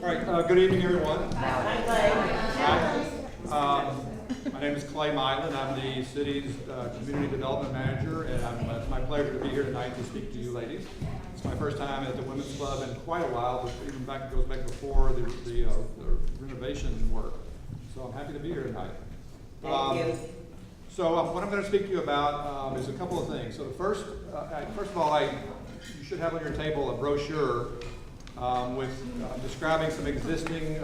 right, good evening, everyone. My name is Clay Milan. I'm the city's community development manager, and it's my pleasure to be here tonight to speak to you ladies. It's my first time at the Women's Club in quite a while, but even goes back before the renovation work. So I'm happy to be here tonight. Thank you. So what I'm going to speak to you about is a couple of things. So the first of all, you should have on your table a brochure with describing some existing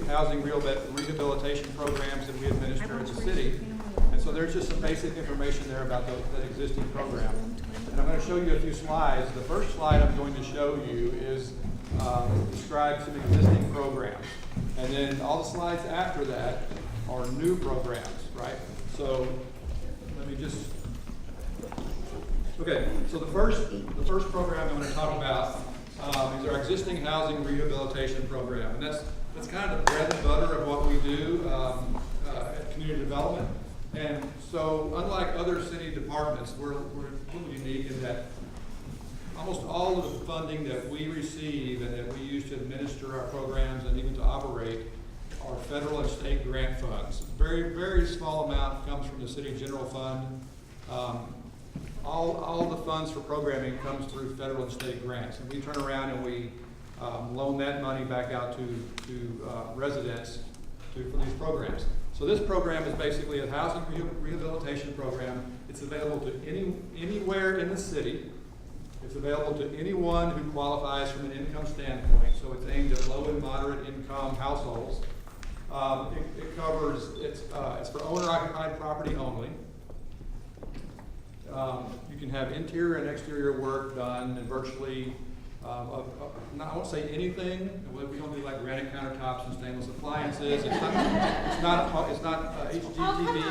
housing rehabilitation programs that we administer in the city. And so there's just some basic information there about that existing program. And I'm going to show you a few slides. The first slide I'm going to show you is describe some existing programs. And then all the slides after that are new programs, right? So let me just, okay, so the first program I'm going to talk about is our existing housing rehabilitation program. And that's kind of the bread and butter of what we do at community development. And so unlike other city departments, we're a little unique in that almost all of the funding that we receive and that we use to administer our programs and even to operate are federal and state grant funds. Very, very small amount comes from the city general fund. All the funds for programming comes through federal and state grants, and we turn around and we loan that money back out to residents for these programs. So this program is basically a housing rehabilitation program. It's available to anywhere in the city. It's available to anyone who qualifies from an income standpoint. So it's aimed at low and moderate income households. It covers, it's for owner-occupied property only. You can have interior and exterior work done in virtually, I won't say anything. We don't do like granite countertops and stainless appliances. It's not HGTV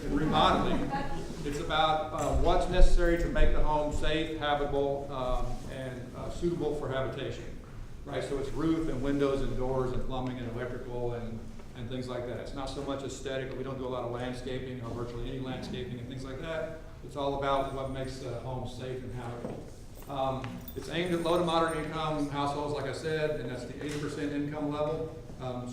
and remodeling. It's about what's necessary to make the home safe, habitable, and suitable for habitation. Right, so it's roof and windows and doors and plumbing and electrical and things like that. It's not so much aesthetic. We don't do a lot of landscaping or virtually any landscaping and things like that. It's all about what makes the home safe and habitable. It's aimed at low to moderate income households, like I said, and that's the 80% income level.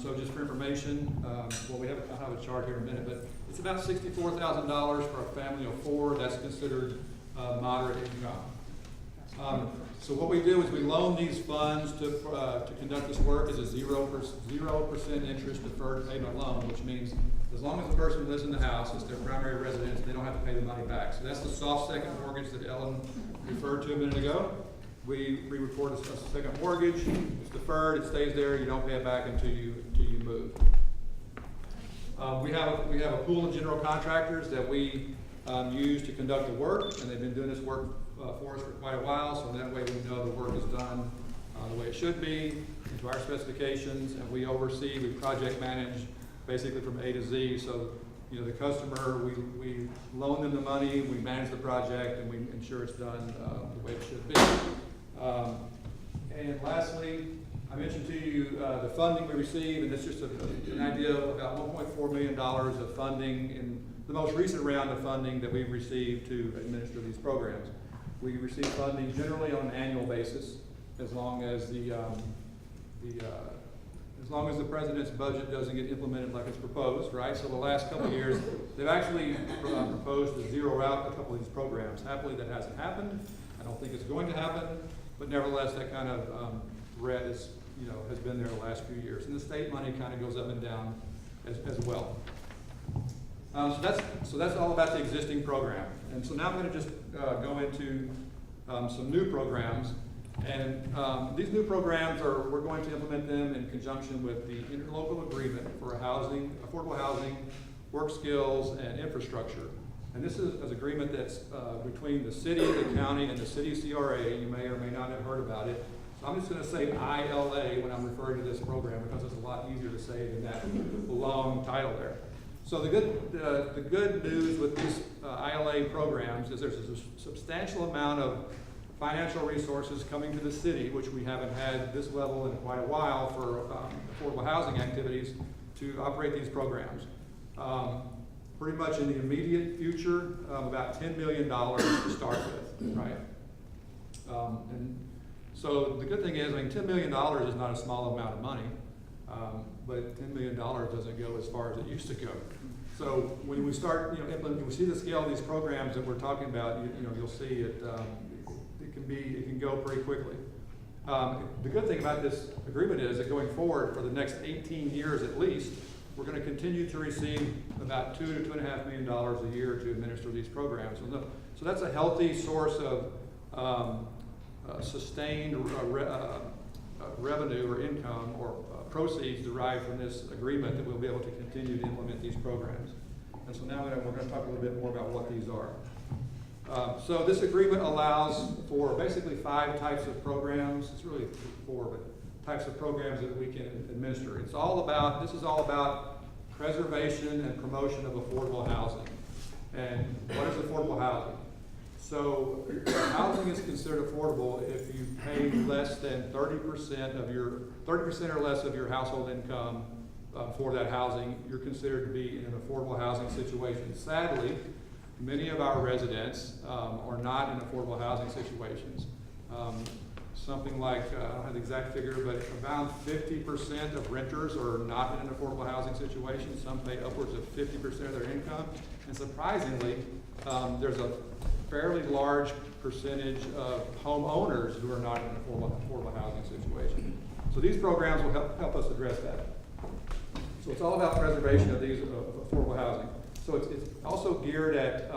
So just for information, well, I'll have a chart here in a minute, but it's about $64,000 for a family of 4. That's considered moderate income. So what we do is we loan these funds to conduct this work as a 0% interest deferred payment loan, which means as long as the person lives in the house, it's their primary residence, they don't have to pay the money back. So that's the soft second mortgage that Ellen referred to a minute ago. We record a second mortgage. It's deferred. It stays there. You don't pay it back until you move. We have a pool of general contractors that we use to conduct the work, and they've been doing this work for us for quite a while, so that way we know the work is done the way it should be, to our specifications, and we project manage basically from A to Z. So, you know, the customer, we loan them the money, we manage the project, and we ensure it's done the way it should be. And lastly, I mentioned to you the funding we receive, and it's just an idea of about $1.4 million of funding in the most recent round of funding that we've received to administer these programs. We receive funding generally on an annual basis, as long as the president's budget doesn't get implemented like it's proposed, right? So the last couple of years, they've actually proposed to zero out a couple of these programs. Happily, that hasn't happened. I don't think it's going to happen, but nevertheless, that kind of threat has been there the last few years. And the state money kind of goes up and down as well. So that's all about the existing program. And so now I'm going to just go into some new programs. And these new programs we're going to implement them in conjunction with the interlocal agreement for affordable housing, work skills, and infrastructure. And this is an agreement that's between the city, the county, and the city CRA. You may or may not have heard about it. So I'm just going to say ILA when I'm referring to this program because it's a lot easier to say than that long title there. So the good news with these ILA programs is there's a substantial amount of financial resources coming to the city, which we haven't had this level in quite a while for affordable housing activities to operate these programs. Pretty much in the immediate future, about $10 million to start with, right? And So the good thing is, I mean, $10 million is not a small amount of money, but $10 million doesn't go as far as it used to go. So when we start, implementing, we see the scale of these programs that we're talking about, you'll see it, it can go pretty quickly. The good thing about this agreement is that going forward for the next 18 years at least, we're going to continue to receive about $2 to $2.5 million a year to administer these programs. So that's a healthy source of sustained revenue or income or proceeds derived from this agreement that we'll be able to continue to implement these programs. And so now we're going to talk a little bit more about what these are. So this agreement allows for basically 5 types of programs. It's really 4, but types of programs that we can administer. This is all about preservation and promotion of affordable housing. And what is affordable housing? So housing is considered affordable if you pay less than 30% or less of your household income for that housing. You're considered to be in an affordable housing situation. Sadly, many of our residents are not in affordable housing situations. Something like, I don't have the exact figure, but around 50% of renters are not in an affordable housing situation. Some pay upwards of 50% of their income. And surprisingly, there's a fairly large percentage of homeowners who are not in an affordable housing situation. So these programs will help us address that. So it's all about preservation of these affordable housing. So it's also geared at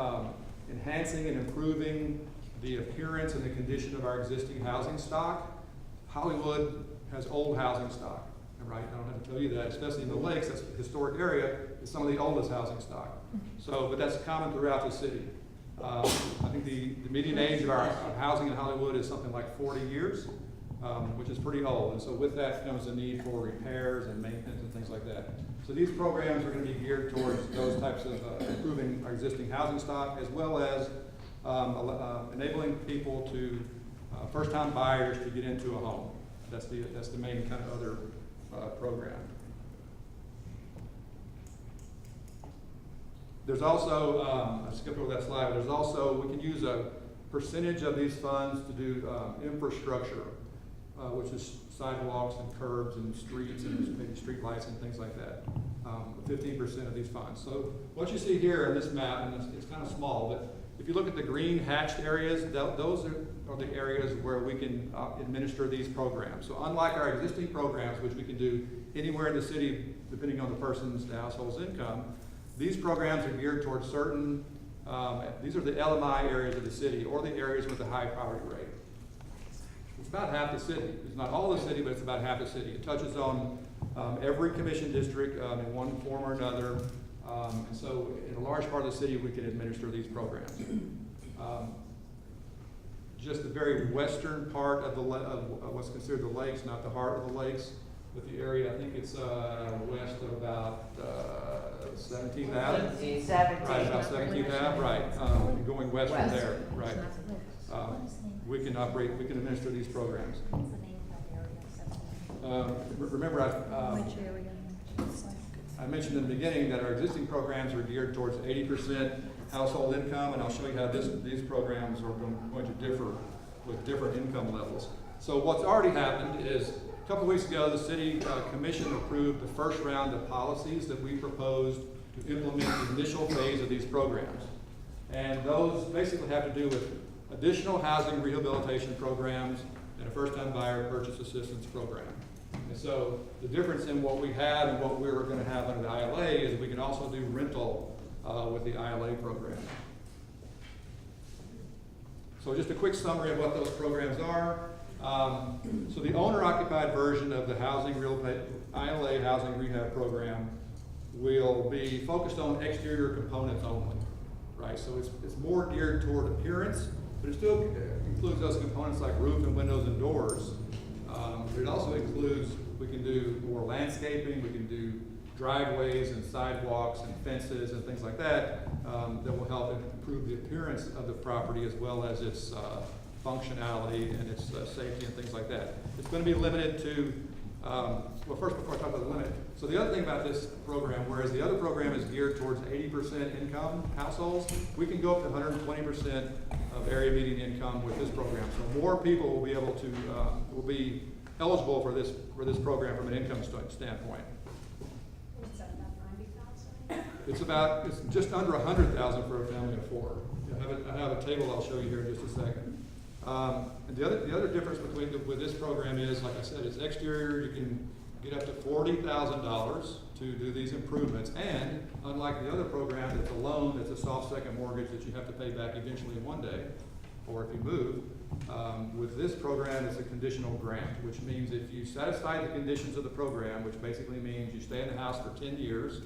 enhancing and improving the appearance and the condition of our existing housing stock. Hollywood has old housing stock, right? I don't have to tell you that, especially in the lakes. That's a historic area. It's some of the oldest housing stock. So, but that's common throughout the city. I think the median age of our housing in Hollywood is something like 40 years, which is pretty old. And so with that comes a need for repairs and maintenance and things like that. So these programs are going to be geared towards those types of improving our existing housing stock, as well as enabling people to, first-time buyers to get into a home. That's the main kind of other program. There's also, I skipped over that slide, but there's also, we can use a percentage of these funds to do infrastructure, which is sidewalks and curbs and streets and maybe street lights and things like that. 15% of these funds. So what you see here in this map, and it's kind of small, but if you look at the green hatched areas, those are the areas where we can administer these programs. So unlike our existing programs, which we can do anywhere in the city, depending on the person's household's income, these programs are geared towards certain, these are the LMI areas of the city, or the areas with a high poverty rate. It's about half the city. It's not all the city, but it's about half the city. It touches on every commission district in one form or another. And so in a large part of the city, we can administer these programs. Just the very western part of what's considered the lakes, not the heart of the lakes, but the area, I think it's west of about 17th Ave. 17th. Right, about 17th Ave, right. Going west from there, right. We can administer these programs. Remember, I mentioned in the beginning that our existing programs are geared towards 80% household income, and I'll show you how these programs are going to differ with different income levels. So what's already happened is a couple of weeks ago, the City Commission approved the first round of policies that we proposed to implement the initial phase of these programs. And those basically have to do with additional housing rehabilitation programs and a first-time buyer purchase assistance program. And so the difference in what we had and what we were going to have under the ILA is we can also do rental with the ILA program. So just a quick summary of what those programs are. So the owner-occupied version of the ILA housing rehab program will be focused on exterior components only, right? So it's more geared toward appearance, but it still includes those components like roof and windows and doors. But it also includes, we can do more landscaping, we can do driveways and sidewalks and fences and things like that that will help improve the appearance of the property as well as its functionality and its safety and things like that. It's going to be limited to Well, first, before I talk about the limit, so the other thing about this program, whereas the other program is geared towards 80% income households, we can go up to 120% of area median income with this program. So more people will be able to, will be eligible for this program from an income standpoint. What's that, about 90,000? It's just under 100,000 for a family of four. I have a table I'll show you here in just a second. And the other difference with this program is, like I said, it's exterior. You can get up to $40,000 to do these improvements. And unlike the other program, it's a loan, it's a soft second mortgage that you have to pay back eventually in one day, or if you move. With this program, it's a conditional grant, which means if you satisfy the conditions of the program, which basically means you stay in the house for 10 years,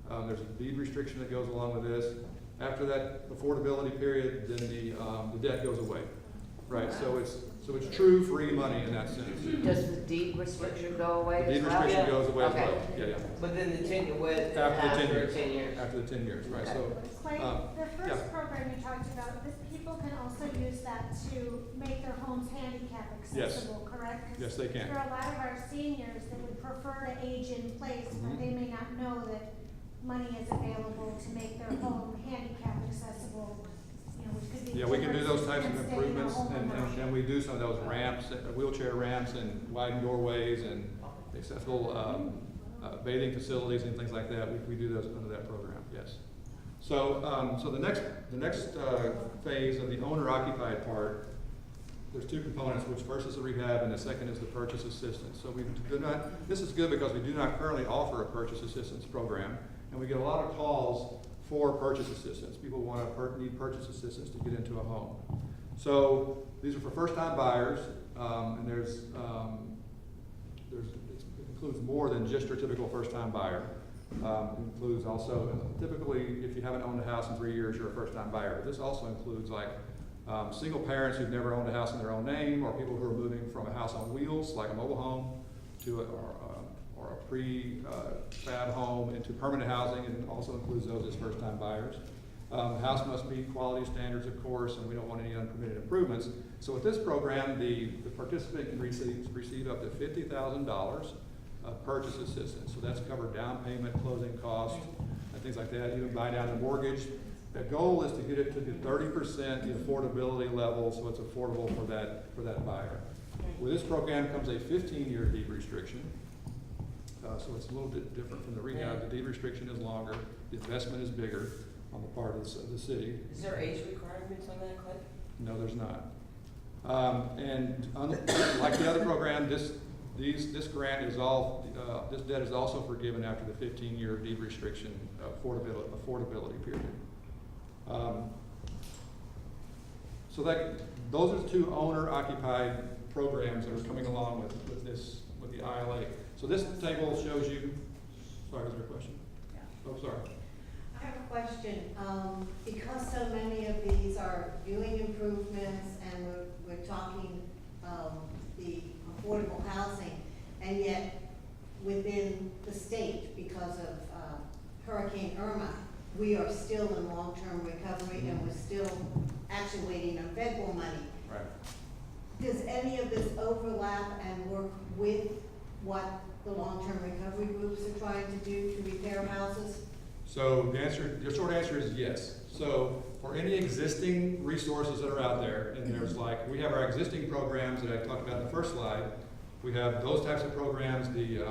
there's a deed restriction that goes along with this. After that affordability period, then the debt goes away. Right, so it's true free money in that sense. Does the deed restriction go away? The deed as well? restriction goes away as Okay. well. Yeah. But then the 10 year, what, After the 10 years? After the 10 years, right, Okay. so. Like, the yeah. first program you talked about, this people can also use that to make their homes handicap accessible, correct? 'Cause Yes, they can. there are a lot of our seniors that would prefer to age in place, but they may not know that money is available to make their home handicap accessible, you know, which could be. Yeah, we can do those types of different than staying in a improvements, home and ownership. we do some of those ramps, wheelchair ramps and widened doorways and accessible bathing facilities and things like that. We do those under that program, yes. So, so the next phase of the owner-occupied part, there's two components, which first is the rehab and the second is the purchase assistance. So we do not, this is good because we do not currently offer a purchase assistance program, and we get a lot of calls for purchase assistance. People need purchase assistance to get into a home. So these are for first-time buyers, and it includes more than just your typical first-time buyer. It includes also, typically, if you haven't owned a house in 3 years, you're a first-time buyer. This also includes like single parents who've never owned a house in their own name, or people who are moving from a house on wheels, like a mobile home, to or a pre-fab home into permanent housing, and also includes those as first-time buyers. The house must meet quality standards, of course, and we don't want any unpermitted improvements. So with this program, the participant can receive up to $50,000 of purchase assistance. So that's covered down payment, closing costs, and things like that, even buy down the mortgage. The goal is to get it to the 30%, the affordability level, so it's affordable for that buyer. With this program comes a 15-year deed restriction. So it's a little bit different from the rehab. The deed restriction is longer, the investment is bigger on the part of the city. Is there age requirements on that, Clay? No, there's not. Like the other program, this grant is all, this debt is also forgiven after the 15-year deed restriction affordability period. So those are the two owner-occupied programs that are coming along with the ILA. So this table shows you. Sorry, was there a question? Yeah. Oh, sorry. I have a question. Because so many of these are doing improvements and we're talking the affordable housing, and yet within the state, because of Hurricane Irma, we are still in long-term recovery and we're still actually waiting on federal money. Right. Does any of this overlap and work with what the long-term recovery groups are trying to do to repair houses? So your short answer is yes. So for any existing resources that are out there, and there's like, we have our existing programs that I talked about in the first slide. We have those types of programs, the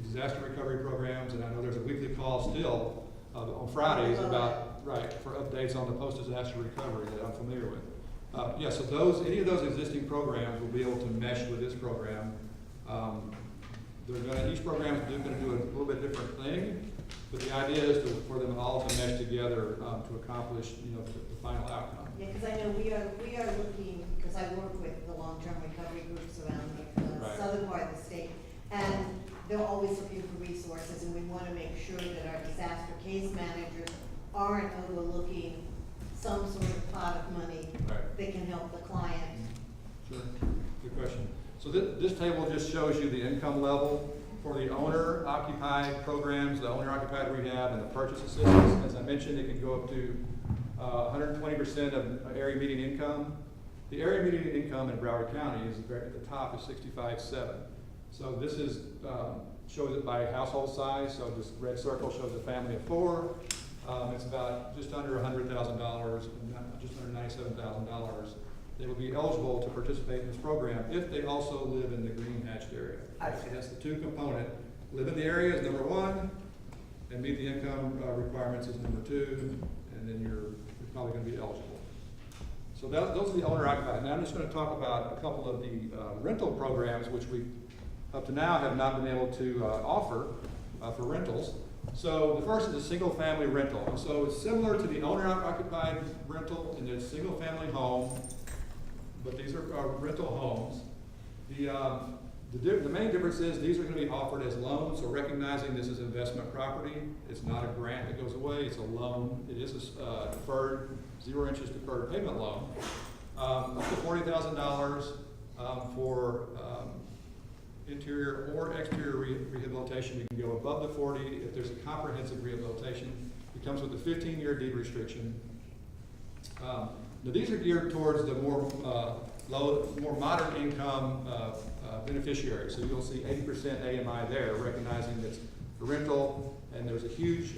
disaster recovery programs, and I know there's a weekly call still on Fridays for updates on the post-disaster recovery that I'm familiar with. Yeah, so any of those existing programs will be able to mesh with this program. Each program is going to do a little bit different thing, but the idea is for them all to mesh together to accomplish, the final outcome. Yeah, because I know we are looking, because I work with the long-term recovery groups around the southern part of the state, and they're always looking for resources, and we want to make sure that our disaster case managers aren't overlooking some sort of pot of money that can help the client. Sure, good question. So this table just shows you the income level for the owner-occupied programs, the owner-occupied rehab, and the purchase assistance. As I mentioned, it can go up to 120% of area median income. The area median income in Broward County is at the top is $65,700. So this is, shows it by household size, so this red circle shows a family of 4. It's about just under $100,000, just under $97,000. They would be eligible to participate in this program if they also live in the green hatched area. So that's the 2 component. Live in the area is number 1, and meet the income requirements is number 2, and then you're probably going to be eligible. So those are the owner occupied. Now I'm just going to talk about a couple of the rental programs which we up to now have not been able to offer for rentals. So the first is a single family rental. And so it's similar to the owner occupied rental in a single family home, but these are rental homes. The main difference is these are going to be offered as loans, so recognizing this is investment property. It's not a grant that goes away, it's a loan. It is a deferred, 0 interest deferred payment loan. Up to $40,000 for interior or exterior rehabilitation. You can go above the 40 if there's a comprehensive rehabilitation. It comes with a 15-year deed restriction. Now these are geared towards the more modern income beneficiaries. So you'll see 80% AMI there, recognizing that it's a rental, and there's a huge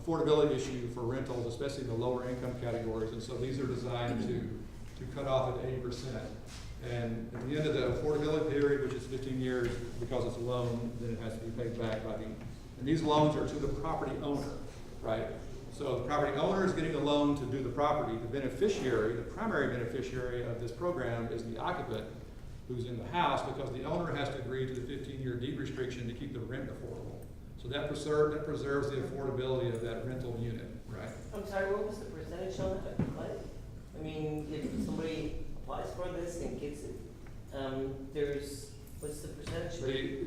affordability issue for rentals, especially in the lower income categories. And so these are designed to cut off at 80%. And at the end of the affordability period, which is 15 years, because it's a loan, then it has to be paid back by the, and these loans are to the property owner, right? So the property owner is getting a loan to do the property. The beneficiary, the primary beneficiary of this program is the occupant who's in the house, because the owner has to agree to the 15-year deed restriction to keep the rent affordable. So that preserves the affordability of that rental unit, right? I'm sorry, what was the percentage on that? What? I mean, if somebody applies for this and gets it, there's, what's the percentage of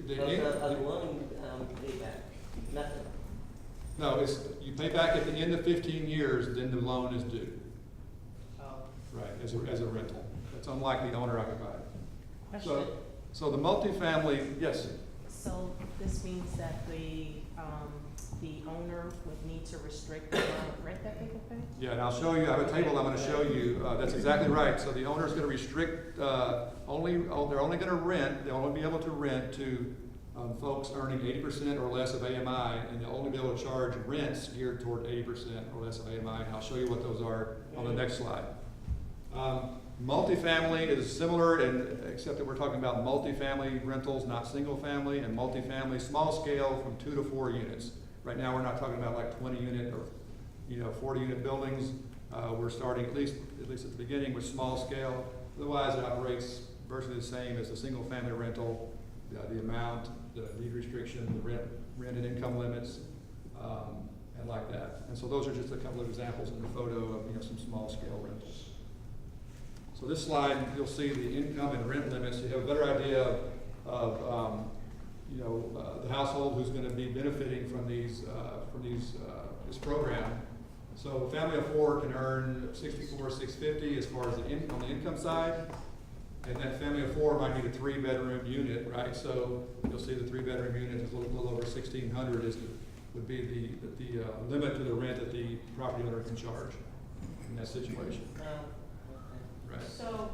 the loan payback? Nothing. No, it's, you pay back at the end of 15 years, then the loan is due. Oh. Right, as a rental. That's unlike the owner occupied. Question. So the multifamily, yes, So this means that the owner would need to restrict the amount of rent that they can pay? yeah, and I'll show you, I have a table I'm gonna show you, that's exactly right. So the owner's gonna restrict, they're only gonna rent, they'll only be able to rent to folks earning 80% or less of AMI, and they'll only be able to charge rents geared toward 80% or less of AMI, and I'll show you what those are on the next slide. Multifamily is similar, except that we're talking about multifamily rentals, not single family, and multifamily small scale from 2 to 4 units. Right now, we're not talking about like 20 unit or 40 unit buildings. We're starting at least at the beginning with small scale. Otherwise, it operates virtually the same as a single family rental. The amount, the deed restriction, the rent and income limits, and like that. And so those are just a couple of examples in the photo of some small scale rentals. So this slide, you'll see the income and rent limits. You have a better idea of the household who's going to be benefiting from this program. So a family of 4 can earn $64,650 as far as on the income side, and that family of 4 might need a 3-bedroom unit, right? So you'll see the 3-bedroom unit is a little over $1,600 would be the limit to the rent that the property owner can charge in that situation. Right. So,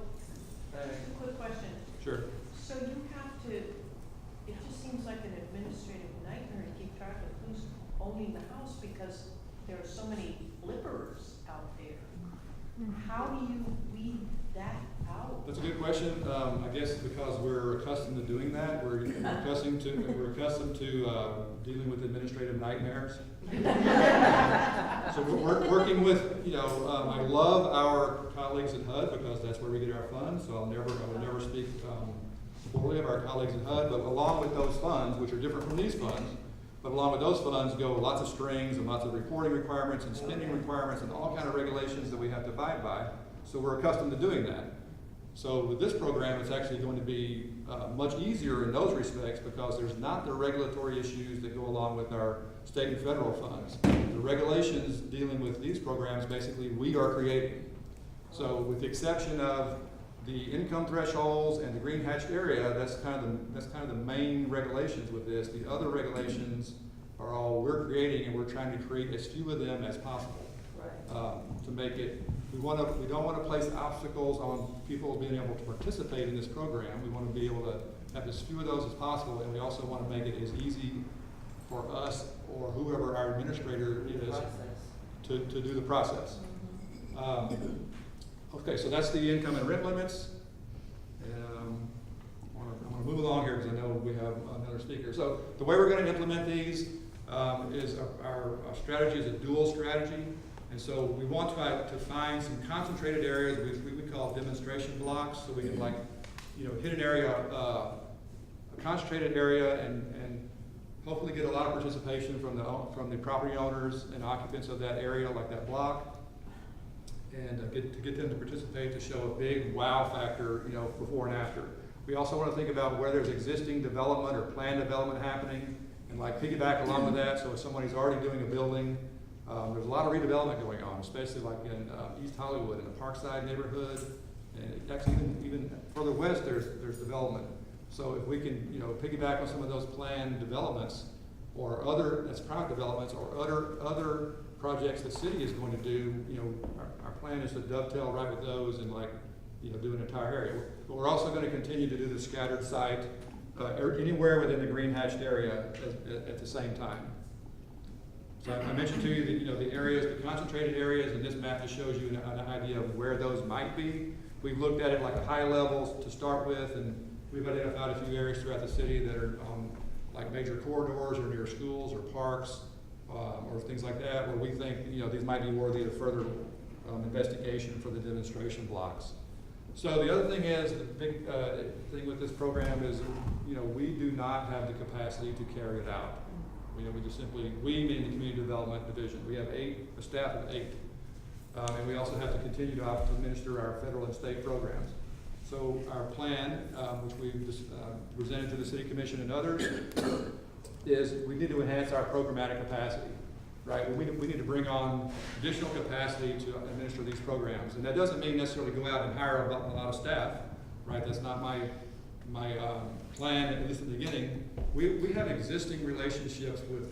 just a quick question. Sure. So you have to, it just seems like an administrative nightmare to keep track of who's owning the house, because there are so many flippers out there. How do you weed that out? That's a good question. I guess because we're accustomed to doing that, we're accustomed to dealing with administrative nightmares. So we're working with, I love our colleagues at HUD because that's where we get our funds. So I will never speak poorly of our colleagues at HUD. But along with those funds, which are different from these funds, but along with those funds go lots of strings and lots of reporting requirements and spending requirements and all kind of regulations that we have to abide by. So we're accustomed to doing that. So with this program, it's actually going to be much easier in those respects because there's not the regulatory issues that go along with our state and federal funds. The regulations dealing with these programs, basically, we are creating. So with the exception of the income thresholds and the green hatched area, that's kind of the main regulations with this. The other regulations are all we're creating, and we're trying to create as few of them as possible. To make it, we don't want to place obstacles on people being able to participate in this program. We want to be able to have as few of those as possible, and we also want to make it as easy for us or whoever our administrator is Process. to do the process. Okay, so that's the income and rent limits. I'm going to move along here because I know we have another speaker. So the way we're going to implement these is our strategy is a dual strategy. And so we want to find some concentrated areas we call demonstration blocks, so we can hit an area, a concentrated area, and hopefully get a lot of participation from the property owners and occupants of that area, like that block, and get them to participate to show a big wow factor, before and after. We also want to think about where there's existing development or planned development happening, and piggyback along with that. So if somebody's already doing a building, there's a lot of redevelopment going on, especially in East Hollywood in the Parkside neighborhood, and actually even further west there's development. So if we can piggyback on some of those planned developments or that's product developments or other projects the city is going to do, our plan is to dovetail right with those and do an entire area. But we're also going to continue to do the scattered site anywhere within the green hatched area at the same time. So I mentioned to you that the areas, the concentrated areas, and this map just shows you an idea of where those might be. We've looked at it like a high levels to start with, and we've identified a few areas throughout the city that are on major corridors or near schools or parks or things like that, where we think these might be worthy of further investigation for the demonstration blocks. So the other thing is, the big thing with this program is, we do not have the capacity to carry it out. We just simply, we mean the Community Development Division. We have a staff of 8. And we also have to continue to administer our federal and state programs. So our plan, which we've presented to the City Commission and others, is we need to enhance our programmatic capacity, right? We need to bring on additional capacity to administer these programs. And that doesn't mean necessarily go out and hire a lot of staff, right? That's not my plan, at least at the beginning. We have existing relationships with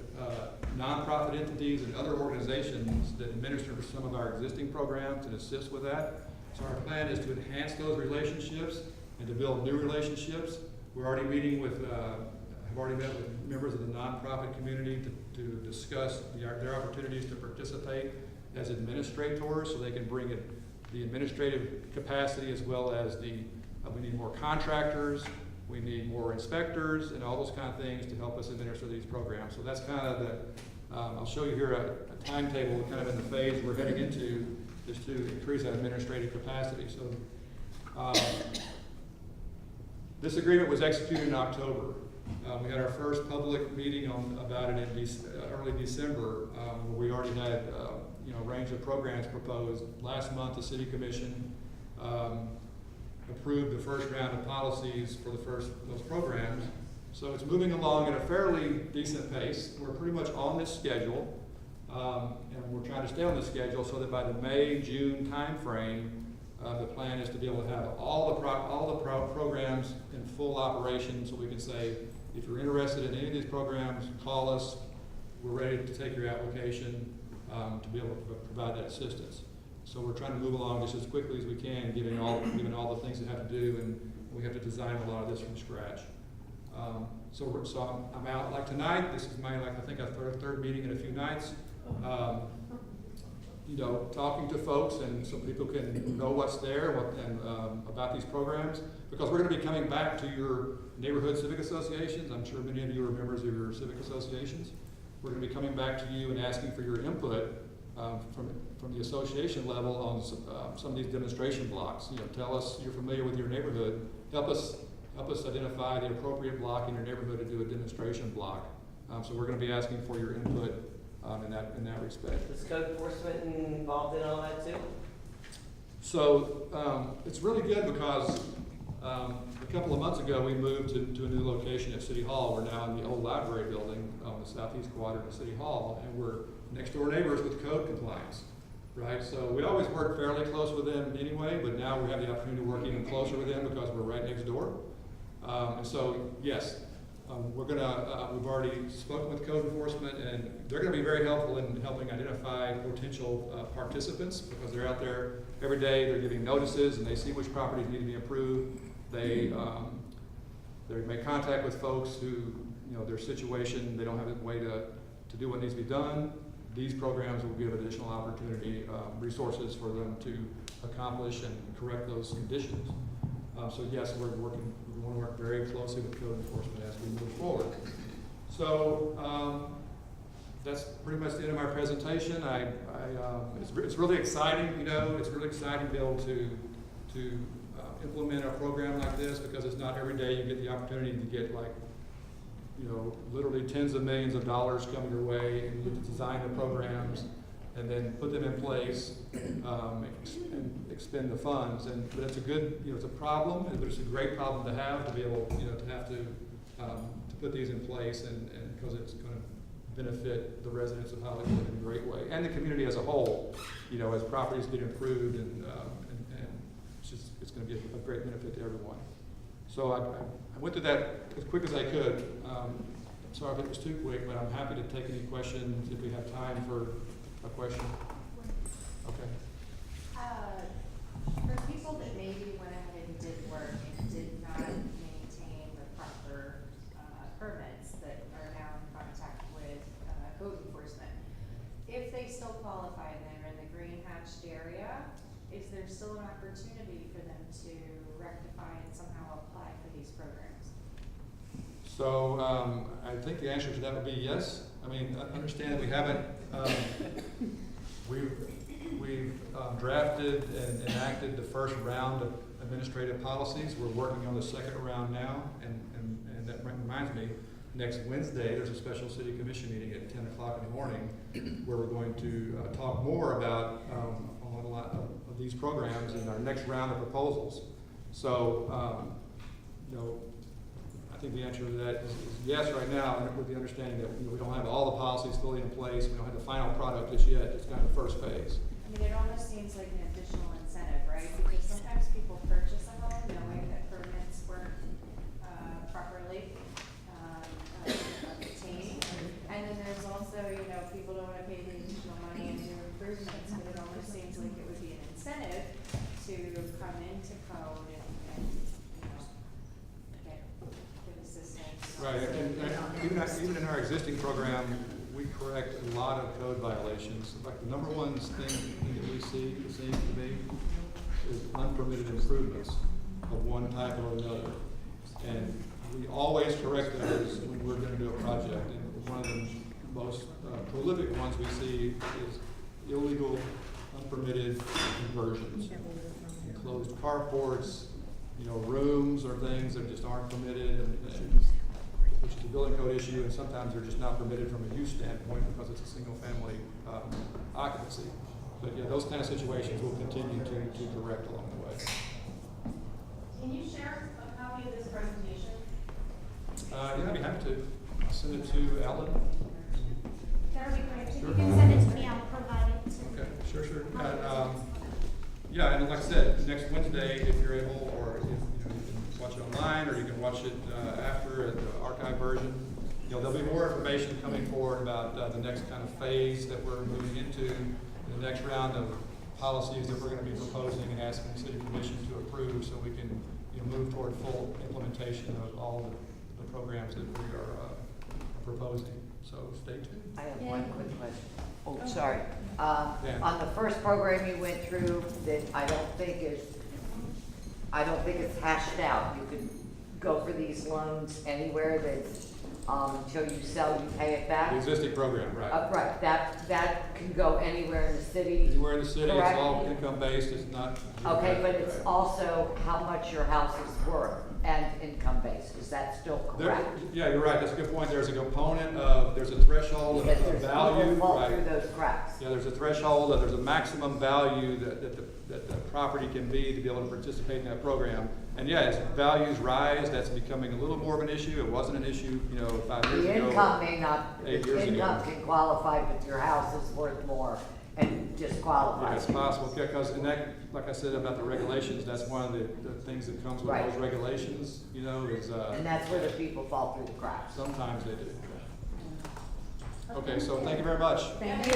nonprofit entities and other organizations that administer some of our existing programs and assist with that. So our plan is to enhance those relationships and to build new relationships. We're already meeting have already met with members of the nonprofit community to discuss their opportunities to participate as administrators, so they can bring the administrative capacity as well as we need more contractors, we need more inspectors, and all those kind of things to help us administer these programs. So that's kind of I'll show you here a timetable kind of in the phase we're heading into, is to increase that administrative capacity. So this agreement was executed in October. We had our first public meeting about it in early December, where we already had a range of programs proposed. Last month, the City Commission approved the first round of policies for those programs. So it's moving along at a fairly decent pace. We're pretty much on this schedule, and we're trying to stay on this schedule so that by the May-June timeframe, the plan is to be able to have all the programs in full operation, so we can say, if you're interested in any of these programs, call us. We're ready to take your application to be able to provide that assistance. So we're trying to move along just as quickly as we can, given all the things that have to do, and we have to design a lot of this from scratch. So I'm out like tonight. This is my I think a third meeting in a few nights. Talking to folks, and so people can know what's there and about these programs, because we're going to be coming back to your neighborhood civic associations. I'm sure many of you are members of your civic associations. We're going to be coming back to you and asking for your input from the association level on some of these demonstration blocks. Tell us you're familiar with your neighborhood. Help us identify the appropriate block in your neighborhood to do a demonstration block. So we're going to be asking for your input in that respect. Is code enforcement involved in all that too? So it's really good because a couple of months ago we moved to a new location at City Hall. We're now in the old library building on the southeast quadrant of City Hall, and we're next door neighbors with code compliance, right? So we always work fairly close with them anyway, but now we have the opportunity to work even closer with them because we're right next door. And so yes, we've already spoken with code enforcement, and they're going to be very helpful in helping identify potential participants, because they're out there every day. They're giving notices, and they see which properties need to be improved. They they make contact with folks who, you know, their situation, they don't have a way to do what needs to be done. These programs will give additional opportunity, resources for them to accomplish and correct those conditions. So yes, we want to work very closely with code enforcement as we move forward. So that's pretty much the end of my presentation. It's really exciting, you know, it's really exciting to be able to implement a program like this, because it's not every day you get the opportunity to get, like, you know, literally tens of millions of dollars coming your way, and you get to design the programs and then put them in place, and expend the funds. But it's a good, you know, it's a problem, but it's a great problem to have, to be able, you know, to have to put these in place, and because it's going to benefit the residents of Hollywood in a great way, and the community as a whole, you know, as properties get improved, and it's going to be a great benefit to everyone. So I went through that as quick as I could. I'm sorry if it was too quick, but I'm happy to take any questions if we have time for a question. Okay. For people that maybe went ahead and did work and did not maintain the proper permits that are now in contact with code enforcement, if they still qualify and they're in the green hatched area, is there still an opportunity for them to rectify and somehow apply for these programs? So I think the answer to that would be yes. I mean, understand that we haven't, we've drafted and enacted the first round of administrative policies. We're working on the second round now, and that reminds me, next Wednesday, there's a special city commission meeting at 10 o'clock in the morning where we're going to talk more about a lot of these programs in our next round of proposals. So, you know, I think the answer to that is yes right now, and with the understanding that, you know, we don't have all the policies fully in place, we don't have the final product just yet. It's kind of the first phase. I mean, it almost seems like an additional incentive, right? Because sometimes people purchase a home knowing that permits weren't properly obtained. And then there's also, you know, people don't want to pay the additional money and do improvements, but it almost seems like it would be an incentive to come into code and you know, get assistance. Right, and even in our existing program, we correct a lot of code violations. Like the number one thing that we see, it seems to me, is unpermitted improvements of one type or another. And we always correct those when we're going to do a project. And one of the most prolific ones we see is illegal, unpermitted conversions. Closed carports, you know, rooms or things that just aren't permitted, which is a building code issue, and sometimes they're just not permitted from a use standpoint because it's a single family occupancy. But yeah, those kind of situations will continue to correct along the way. Can you share a copy of this presentation? Yeah, I'd be happy to. I'll send it to Alan. That would be great. If Sure. you can send it to me, I'll provide it. Okay, sure. And, yeah, and like I said, next Wednesday, if you're able, or if you know, you can watch it online, or you can watch it after at the archive version. You know, there'll be more information coming forward about the next kind of phase that we're moving into, the next round of policies that we're going to be proposing and asking the City Commission to approve, so we can, you know, move toward full implementation of all the programs that we are proposing. So stay tuned. I have one quick question. Oh, sorry. Yeah. On the first program you went through, that I don't think it's hashed out. You can go for these loans anywhere that, until you sell, you pay it back. The existing program, right. Right, that can go anywhere in the city. Anywhere in the city, Correct. it's all income based, it's not. Okay, but it's Right. also how much your house is worth and income based. Is that still correct? Yeah, you're right, that's a good point. There's a component of, there's a threshold Because of there's value, people fall right. through those cracks. Yeah, there's a threshold, there's a maximum value that the property can be to be able to participate in that program. And yeah, as values rise, that's becoming a little more of an issue. It wasn't an issue, you know, 5 years ago. The income may not, 8 the years ago. income can qualify, but your house is worth more and Yeah, disqualifies. it's possible, because, and that, like I said about the regulations, that's one of the things that comes with Right. those regulations, you know, is, And that's where the people fall through the cracks. sometimes they do. Okay, so thank you very much. Thank you.